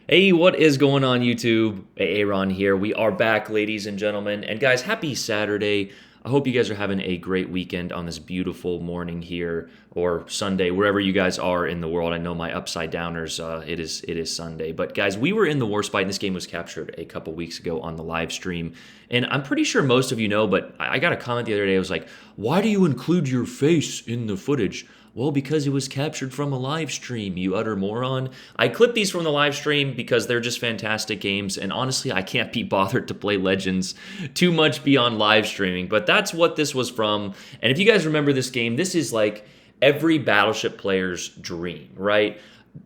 Hey, what is going on, YouTube? Aaron here. We are back, ladies and gentlemen. And guys, happy Saturday. I hope you guys are having a great weekend on this beautiful morning here, or Sunday, wherever you guys are in the world. I know my upside downers, it is Sunday. But guys, we were in the Warspite, and this game was captured a couple weeks ago on the live stream. And I'm pretty sure most of you know, but I got a comment the other day. I was like, why do you include your face in the footage? Well, because it was captured from a live stream, you utter moron. I clipped these from the live stream because they're just fantastic games, and honestly, I can't be bothered to play Legends too much beyond live streaming, but that's what this was from. And if you guys remember this game, this is like every Battleship player's dream, right?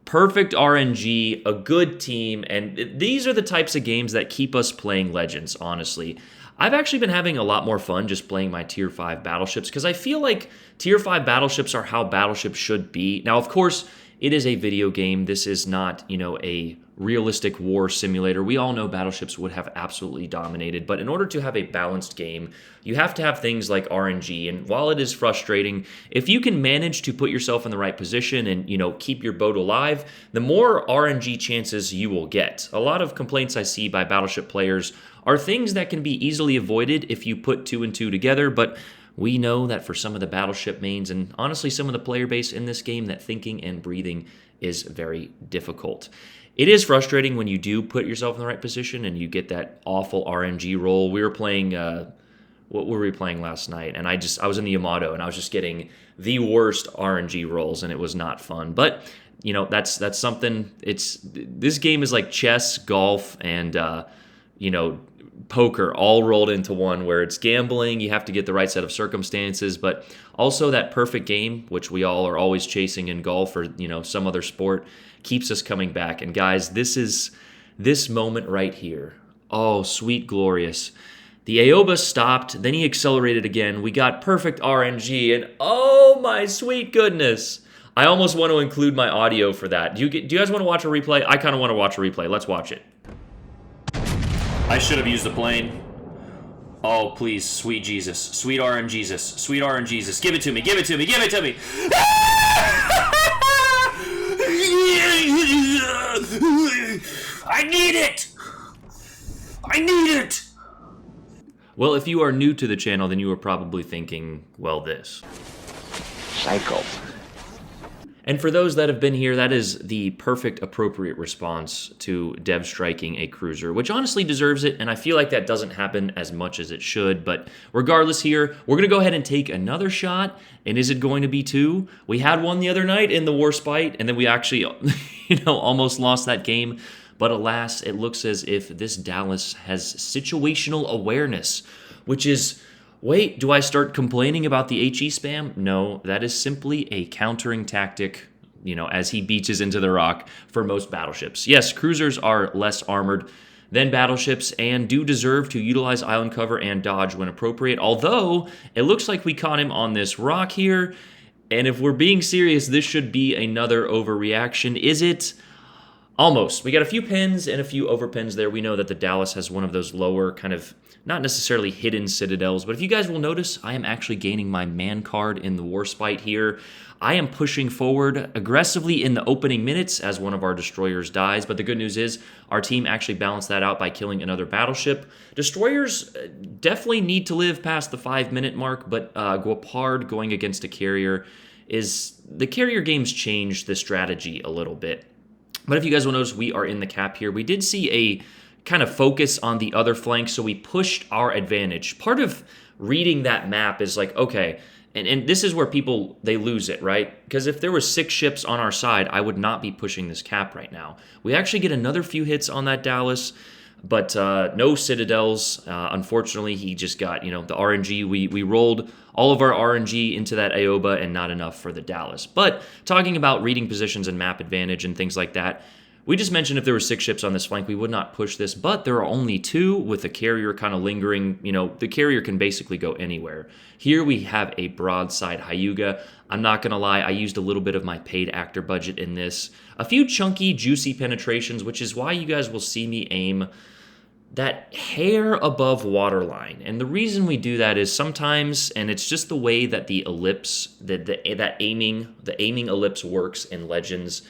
Perfect RNG, a good team, and these are the types of games that keep us playing Legends, honestly. I've actually been having a lot more fun just playing my Tier 5 battleships because I feel like Tier 5 battleships are how battleships should be. Now, of course, it is a video game. This is not, a realistic war simulator. We all know battleships would have absolutely dominated, but in order to have a balanced game, you have to have things like RNG, and while it is frustrating, if you can manage to put yourself in the right position and, keep your boat alive, the more RNG chances you will get. A lot of complaints I see by battleship players are things that can be easily avoided if you put two and two together, but we know that for some of the battleship mains, and honestly some of the player base in this game, that thinking and breathing is very difficult. It is frustrating when you do put yourself in the right position and you get that awful RNG roll. We were playing, what were we playing last night? And I was in the Yamato and I was just getting the worst RNG rolls, and it was not fun. But, that's something. This game is like chess, golf, and, poker all rolled into one, where it's gambling, you have to get the right set of circumstances, but also that perfect game, which we all are always chasing in golf or, some other sport, keeps us coming back. And guys, this moment right here. Oh, sweet, glorious. The Aoba stopped, then he accelerated again. We got perfect RNG, and oh my sweet goodness. I almost want to include my audio for that. Do you guys want to watch a replay? I kind of want to watch a replay. Let's watch it. I should have used the plane. Oh, please, sweet Jesus. Sweet RNGesus. Sweet RNGesus. Give it to me, give it to me, give it to me! I need it! I need it! Well, if you are new to the channel, then you are probably thinking, well, this. Psycho. And for those that have been here, that is the perfect, appropriate response to Dev striking a cruiser, which honestly deserves it, and I feel like that doesn't happen as much as it should. But regardless here, we're going to go ahead and take another shot, and is it going to be two? We had one the other night in the Warspite, and then we actually, almost lost that game. But alas, it looks as if this Dallas has situational awareness, which is... Wait, do I start complaining about the HE spam? No, that is simply a countering tactic, as he beaches into the rock for most battleships. Yes, cruisers are less armored than battleships and do deserve to utilize island cover and dodge when appropriate, although it looks like we caught him on this rock here, and if we're being serious, this should be another overreaction. Is it? Almost. We got a few pins and a few overpins there. We know that the Dallas has one of those lower kind of, not necessarily hidden citadels, but if you guys will notice, I am actually gaining my man card in the Warspite here. I am pushing forward aggressively in the opening minutes as one of our destroyers dies, but the good news is our team actually balanced that out by killing another battleship. Destroyers definitely need to live past the 5-minute mark, but Guapard going against a carrier the carrier game's changed the strategy a little bit. But if you guys will notice, we are in the cap here. We did see a kind of focus on the other flank, so we pushed our advantage. Part of reading that map is like, okay, and this is where people, they lose it, right? Because if there were 6 ships on our side, I would not be pushing this cap right now. We actually get another few hits on that Dallas, but no citadels. Unfortunately, he just got, the RNG. We rolled all of our RNG into that Aoba and not enough for the Dallas. But talking about reading positions and map advantage and things like that, we just mentioned if there were 6 ships on this flank, we would not push this, but there are only 2 with the carrier kind of lingering. The carrier can basically go anywhere. Here we have a broadside Hyuga. I'm not going to lie, I used a little bit of my paid actor budget in this. A few chunky, juicy penetrations, which is why you guys will see me aim that hair above waterline. And the reason we do that is sometimes, and it's just the way that the ellipse, the aiming ellipse works in Legends,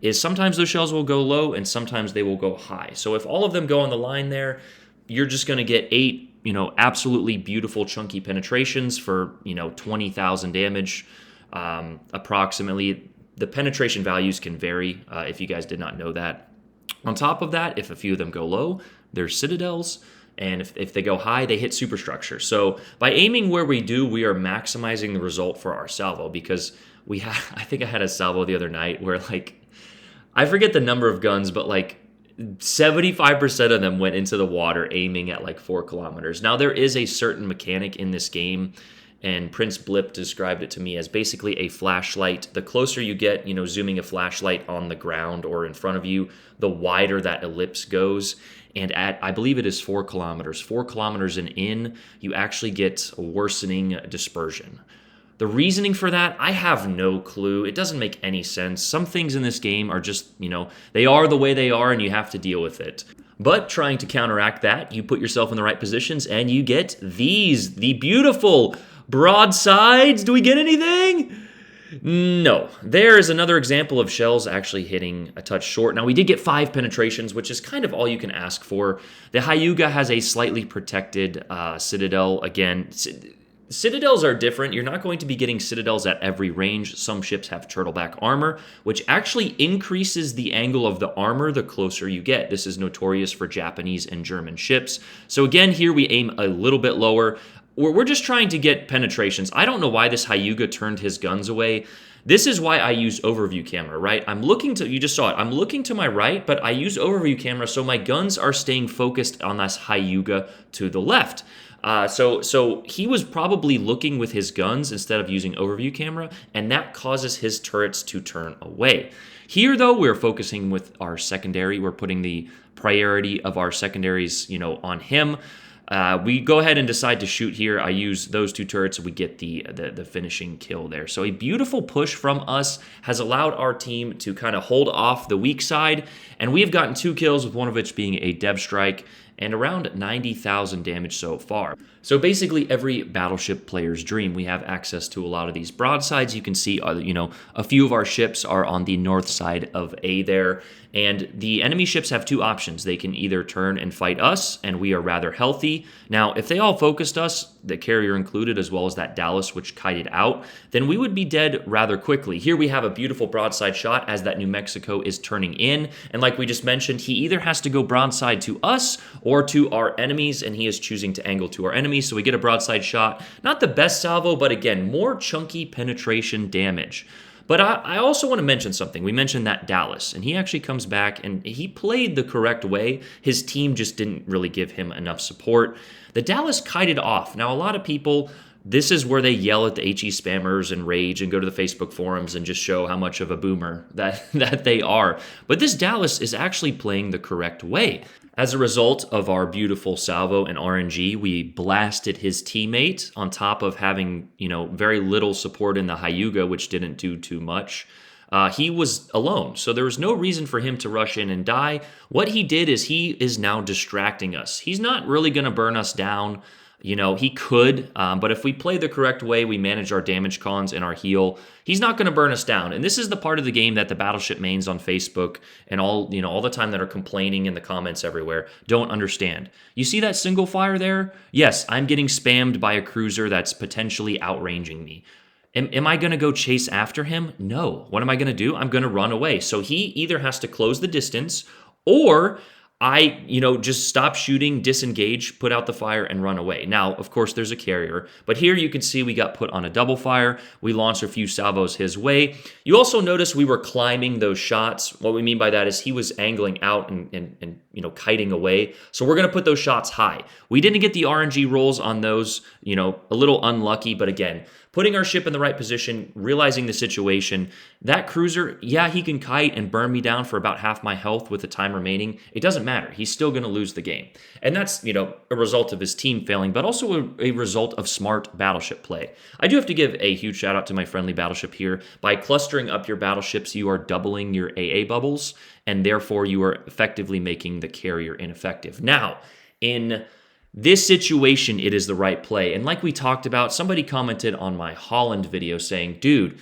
is sometimes those shells will go low and sometimes they will go high. So if all of them go on the line there, you're just going to get 8, absolutely beautiful chunky penetrations for, 20,000 damage, approximately. The penetration values can vary, if you guys did not know that. On top of that, if a few of them go low, they're citadels. And if they go high, they hit superstructure. So by aiming where we do, we are maximizing the result for our salvo, because I think I had a salvo the other night where, like, I forget the number of guns, but like 75% of them went into the water aiming at like 4 kilometers. Now, there is a certain mechanic in this game, and Prince Blip described it to me as basically a flashlight. The closer you get, zooming a flashlight on the ground or in front of you, the wider that ellipse goes. And at, I believe it is 4 kilometers. 4 kilometers and in, you actually get a worsening dispersion. The reasoning for that, I have no clue. It doesn't make any sense. Some things in this game are just, they are the way they are and you have to deal with it. But trying to counteract that, you put yourself in the right positions and you get these, the beautiful broadsides. Do we get anything? No. There is another example of shells actually hitting a touch short. Now, we did get 5 penetrations, which is kind of all you can ask for. The Hyuga has a slightly protected citadel. Again, citadels are different. You're not going to be getting citadels at every range. Some ships have turtleback armor, which actually increases the angle of the armor the closer you get. This is notorious for Japanese and German ships. So again, here we aim a little bit lower. We're just trying to get penetrations. I don't know why this Hyuga turned his guns away. This is why I use overview camera, right? You just saw it. I'm looking to my right, but I use overview camera, so my guns are staying focused on this Hyuga to the left. So he was probably looking with his guns instead of using overview camera, and that causes his turrets to turn away. Here, though, we're focusing with our secondary. We're putting the priority of our secondaries, on him. We go ahead and decide to shoot here. I use those 2 turrets and we get the finishing kill there. So a beautiful push from us has allowed our team to kind of hold off the weak side, and we have gotten 2 kills, with one of which being a Dev Strike, and around 90,000 damage so far. So basically every battleship player's dream. We have access to a lot of these broadsides. You can see, a few of our ships are on the north side of A there. And the enemy ships have 2 options. They can either turn and fight us, and we are rather healthy. Now, if they all focused us, the carrier included, as well as that Dallas, which kited out, then we would be dead rather quickly. Here we have a beautiful broadside shot as that New Mexico is turning in. And like we just mentioned, he either has to go broadside to us or to our enemies, and he is choosing to angle to our enemies. So we get a broadside shot. Not the best salvo, but again, more chunky penetration damage. But I also want to mention something. We mentioned that Dallas, and he actually comes back, and he played the correct way. His team just didn't really give him enough support. The Dallas kited off. Now, a lot of people, this is where they yell at the HE spammers and rage and go to the Facebook forums and just show how much of a boomer that they are. But this Dallas is actually playing the correct way. As a result of our beautiful salvo and RNG, we blasted his teammate on top of having, very little support in the Hyuga, which didn't do too much. He was alone, so there was no reason for him to rush in and die. What he did is he is now distracting us. He's not really going to burn us down. He could, but if we play the correct way, we manage our damage cons and our heal, he's not going to burn us down. And this is the part of the game that the Battleship mains on Facebook and all the time that are complaining in the comments everywhere don't understand. You see that single fire there? Yes, I'm getting spammed by a cruiser that's potentially outranging me. Am I going to go chase after him? No. What am I going to do? I'm going to run away. So he either has to close the distance, or I, just stop shooting, disengage, put out the fire, and run away. Now, of course, there's a carrier, but here you can see we got put on a double fire. We launched a few salvos his way. You also notice we were climbing those shots. What we mean by that is he was angling out and kiting away. So we're going to put those shots high. We didn't get the RNG rolls on those, a little unlucky, but again, putting our ship in the right position, realizing the situation. That cruiser, yeah, he can kite and burn me down for about half my health with the time remaining. It doesn't matter. He's still going to lose the game. And that's, a result of his team failing, but also a result of smart battleship play. I do have to give a huge shout out to my friendly battleship here. By clustering up your battleships, you are doubling your AA bubbles, and therefore you are effectively making the carrier ineffective. Now, in this situation, it is the right play. And like we talked about, somebody commented on my Holland video saying, dude,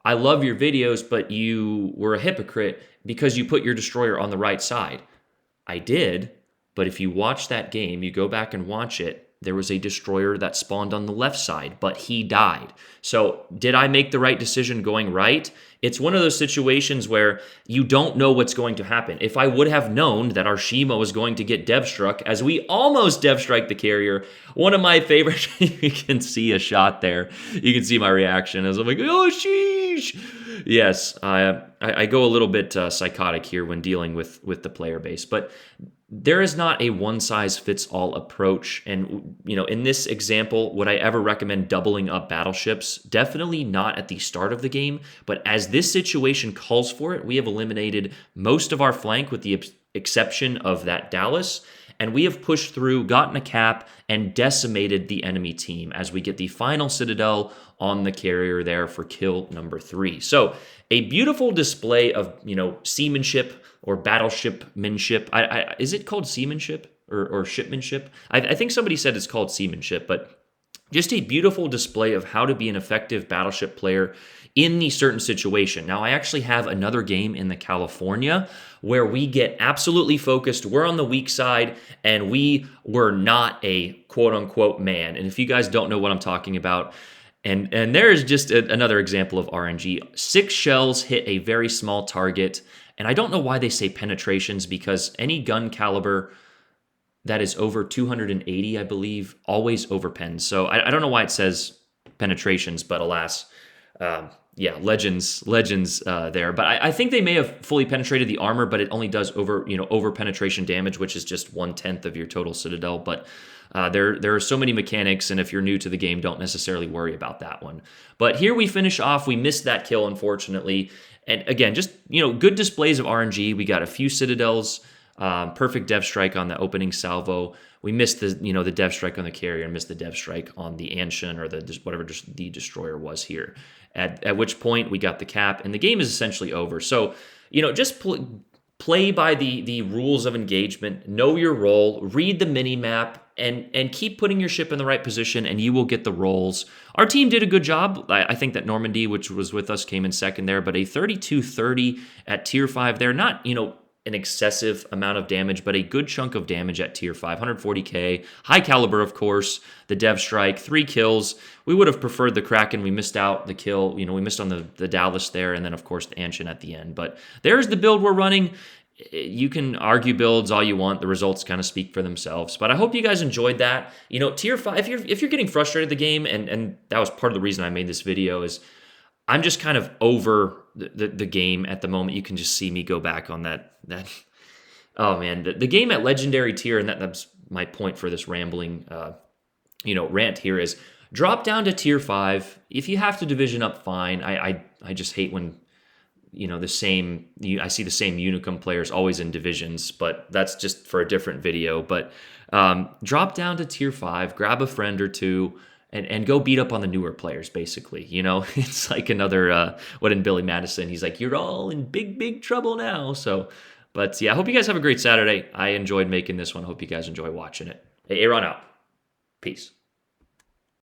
I love your videos, but you were a hypocrite because you put your destroyer on the right side. I did, but if you watch that game, you go back and watch it, there was a destroyer that spawned on the left side, but he died. So did I make the right decision going right? It's one of those situations where you don't know what's going to happen. If I would have known that our Shima was going to get dev struck, as we almost dev strike the carrier, one of my favorite, you can see a shot there. You can see my reaction as I'm like, oh, sheesh. Yes, I go a little bit psychotic here when dealing with the player base, but there is not a one-size-fits-all approach. And, in this example, would I ever recommend doubling up battleships? Definitely not at the start of the game, but as this situation calls for it, we have eliminated most of our flank with the exception of that Dallas, and we have pushed through, gotten a cap, and decimated the enemy team as we get the final Citadel on the carrier there for kill number 3. So a beautiful display of, seamanship or battleshipmanship. Is it called seamanship or shipmanship? I think somebody said it's called seamanship, but just a beautiful display of how to be an effective battleship player in the certain situation. Now, I actually have another game in the California where we get absolutely focused. We're on the weak side, and we were not a quote-unquote man. And if you guys don't know what I'm talking about, and there is just another example of RNG. 6 shells hit a very small target, and I don't know why they say penetrations, because any gun caliber that is over 280, I believe, always overpens. So I don't know why it says penetrations, but alas, legends there. But I think they may have fully penetrated the armor, but it only does over penetration damage, which is just 1/10 of your total Citadel. But there are so many mechanics, and if you're new to the game, don't necessarily worry about that one. But here we finish off. We missed that kill, unfortunately. And again, just good displays of RNG. We got a few Citadels. Perfect dev strike on the opening salvo. We missed the dev strike on the carrier and missed the dev strike on the Anshin or whatever the destroyer was here. At which point we got the cap, and the game is essentially over. So just play by the rules of engagement. Know your role. Read the mini map. And keep putting your ship in the right position, and you will get the rolls. Our team did a good job. I think that Normandy, which was with us, came in second there, but a 32-30 at tier 5 there. Not, an excessive amount of damage, but a good chunk of damage at tier 5, 140k, high caliber, of course, the dev strike, 3 kills. We would have preferred the Kraken. We missed out the kill. We missed on the Dallas there, and then, of course, the Anshin at the end. But there's the build we're running. You can argue builds all you want. The results kind of speak for themselves. But I hope you guys enjoyed that. Tier 5, if you're getting frustrated with the game, and that was part of the reason I made this video, is I'm just kind of over the game at the moment. You can just see me go back on that. Oh man, the game at legendary tier, and that's my point for this rambling, rant here, is drop down to tier 5. If you have to division up, fine. I just hate when I see the same Unicum players always in divisions, but that's just for a different video. But drop down to tier 5, grab a friend or two, and go beat up on the newer players, basically. It's like another, what in Billy Madison, he's like, you're all in big, big trouble now. So, but yeah, I hope you guys have a great Saturday. I enjoyed making this one. Hope you guys enjoy watching it. Hey, Aaron out. Peace.